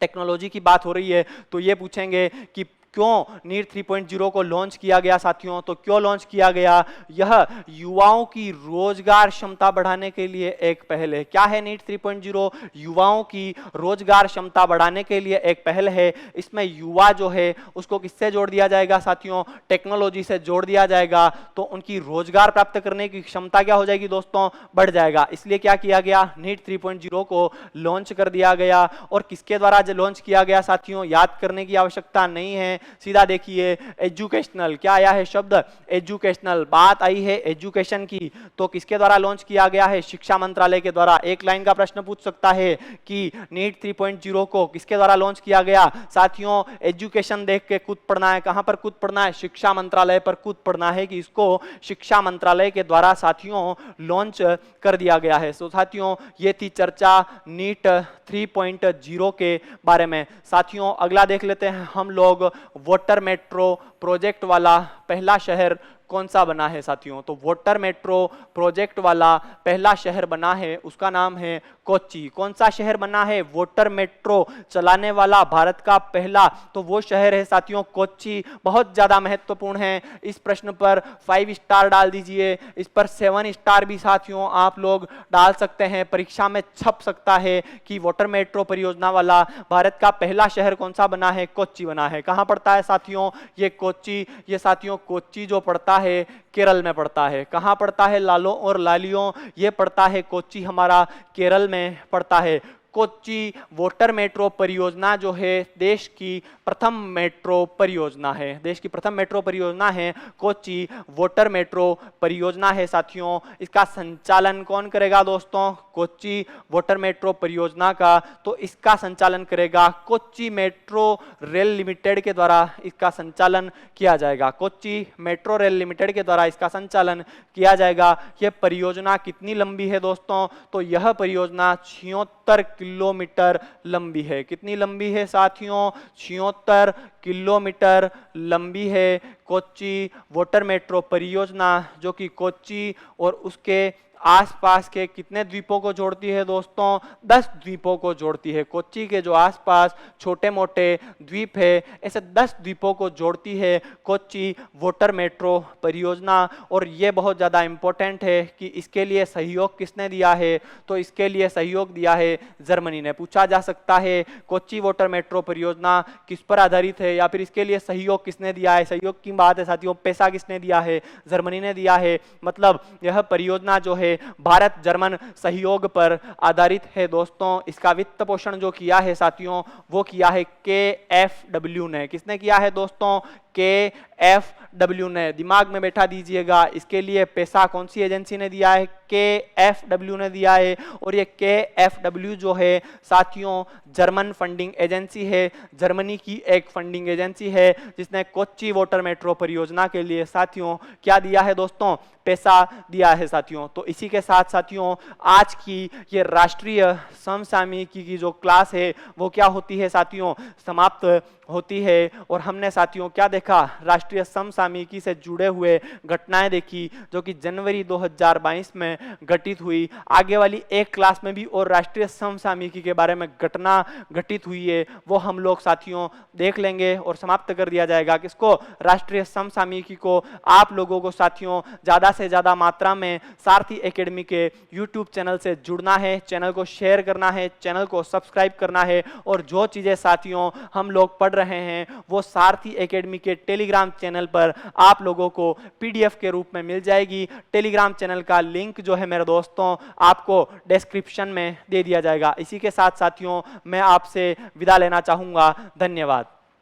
[SPEAKER 1] टेक्नोलॉजी की बात हो रही है। तो ये पूछेंगे कि क्यों नीट 3.0 को लॉन्च किया गया साथियों? तो क्यों लॉन्च किया गया? यह युवाओं की रोजगार क्षमता बढ़ाने के लिए एक पहल है। क्या है नीट 3.0? युवाओं की रोजगार क्षमता बढ़ाने के लिए एक पहल है। इसमें युवा जो है उसको किससे जोड़ दिया जाएगा साथियों? टेक्नोलॉजी से जोड़ दिया जाएगा। तो उनकी रोजगार प्राप्त करने की क्षमता क्या हो जाएगी दोस्तों? बढ़ जाएगा। इसलिए क्या किया गया? नीट 3.0 को लॉन्च कर दिया गया। और किसके द्वारा लॉन्च किया गया साथियों? याद करने की आवश्यकता नहीं है, सीधा देखिए एजुकेशनल। क्या आया है शब्द? एजुकेशनल। बात आई है एजुकेशन की, तो किसके द्वारा लॉन्च किया गया है? शिक्षा मंत्रालय के द्वारा। एक लाइन का प्रश्न पूछ सकता है कि नीट 3.0 को किसके द्वारा लॉन्च किया गया? साथियों एजुकेशन देख के कूद पड़ना है। कहां पर कूद पड़ना है? शिक्षा मंत्रालय पर कूद पड़ना है कि इसको शिक्षा मंत्रालय के द्वारा साथियों लॉन्च कर दिया गया है। तो साथियों ये थी चर्चा नीट 3.0 के बारे में। साथियों अगला देख लेते हैं हम लोग, वाटर मेट्रो प्रोजेक्ट वाला पहला शहर कौन सा बना है साथियों? तो वाटर मेट्रो प्रोजेक्ट वाला पहला शहर बना है, उसका नाम है कोच्चि। कौन सा शहर बना है वाटर मेट्रो चलाने वाला भारत का पहला? तो वो शहर है साथियों कोच्चि। बहुत ज्यादा महत्वपूर्ण है। इस प्रश्न पर 5 स्टार डाल दीजिए, इस पर 7 स्टार भी साथियों आप लोग डाल सकते हैं। परीक्षा में छप सकता है कि वाटर मेट्रो परियोजना वाला भारत का पहला शहर कौन सा बना है? कोच्चि बना है। कहां पड़ता है साथियों ये कोच्चि? ये साथियों कोच्चि जो पड़ता है केरल में पड़ता है। कहां पड़ता है लालो और लालियों? ये पड़ता है कोच्चि हमारा केरल में पड़ता है। कोच्चि वाटर मेट्रो परियोजना जो है देश की प्रथम मेट्रो परियोजना है। देश की प्रथम मेट्रो परियोजना है कोच्चि वाटर मेट्रो परियोजना है साथियों। इसका संचालन कौन करेगा दोस्तों? कोच्चि वाटर मेट्रो परियोजना का तो इसका संचालन करेगा कोच्चि मेट्रो रेल लिमिटेड के द्वारा इसका संचालन किया जाएगा। कोच्चि मेट्रो रेल लिमिटेड के द्वारा इसका संचालन किया जाएगा। यह परियोजना कितनी लंबी है दोस्तों? तो यह परियोजना 76 किलोमीटर लंबी है। कितनी लंबी है साथियों? 76 किलोमीटर लंबी है कोच्चि वाटर मेट्रो परियोजना, जो कि कोच्चि और उसके आसपास के कितने द्वीपों को जोड़ती है दोस्तों? 10 द्वीपों को जोड़ती है। कोच्चि के जो आसपास छोटे मोटे द्वीप है ऐसे 10 द्वीपों को जोड़ती है कोच्चि वाटर मेट्रो परियोजना। और ये बहुत ज़्यादा इंपॉर्टेंट है कि इसके लिए सहयोग किसने दिया है? तो इसके लिए सहयोग दिया है जर्मनी ने। पूछा जा सकता है कोच्चि वाटर मेट्रो परियोजना किस पर आधारित है या फिर इसके लिए सहयोग किसने दिया है? सहयोग की बात है साथियों, पैसा किसने दिया है? जर्मनी ने दिया है। मतलब यह परियोजना जो है भारत जर्मन सहयोग पर आधारित है दोस्तों। इसका वित्त पोषण जो किया है साथियों वो किया है KfW ने। किसने किया है दोस्तों? KfW ने। दिमाग में बैठा दीजिएगा, इसके लिए पैसा कौन सी एजेंसी ने दिया है? KfW ने दिया है। और ये KfW जो है साथियों जर्मन फंडिंग एजेंसी है, जर्मनी की एक फंडिंग एजेंसी है जिसने कोच्चि वाटर मेट्रो परियोजना के लिए साथियों क्या दिया है दोस्तों? पैसा दिया है साथियों। तो इसी के साथ साथियों आज की ये राष्ट्रीय समसामयिकी की जो क्लास है वो क्या होती है साथियों? समाप्त होती है। और हमने साथियों क्या देखा? राष्ट्रीय समसामयिकी से जुड़े हुए घटनाएं देखी जो कि जनवरी 2022 में घटित हुई। आगे वाली एक क्लास में भी और राष्ट्रीय समसामयिकी के बारे में घटना घटित हुई है वो हम लोग साथियों देख लेंगे और समाप्त कर दिया जाएगा। किसको? राष्ट्रीय समसामयिकी को। आप लोगों को साथियों ज्यादा से ज्यादा मात्रा में सारथी एकेडमी के YouTube चैनल से जुड़ना है, चैनल को शेयर करना है, चैनल को सब्सक्राइब करना है। और जो चीजें साथियों हम लोग पढ़ रहे हैं वो सारथी एकेडमी के टेलीग्राम चैनल पर आप लोगों को PDF के रूप में मिल जाएगी। टेलीग्राम चैनल का लिंक जो है मेरे दोस्तों आपको डिस्क्रिप्शन में दे दिया जाएगा। इसी के साथ साथियों मैं आपसे विदा लेना चाहूंगा। धन्यवाद।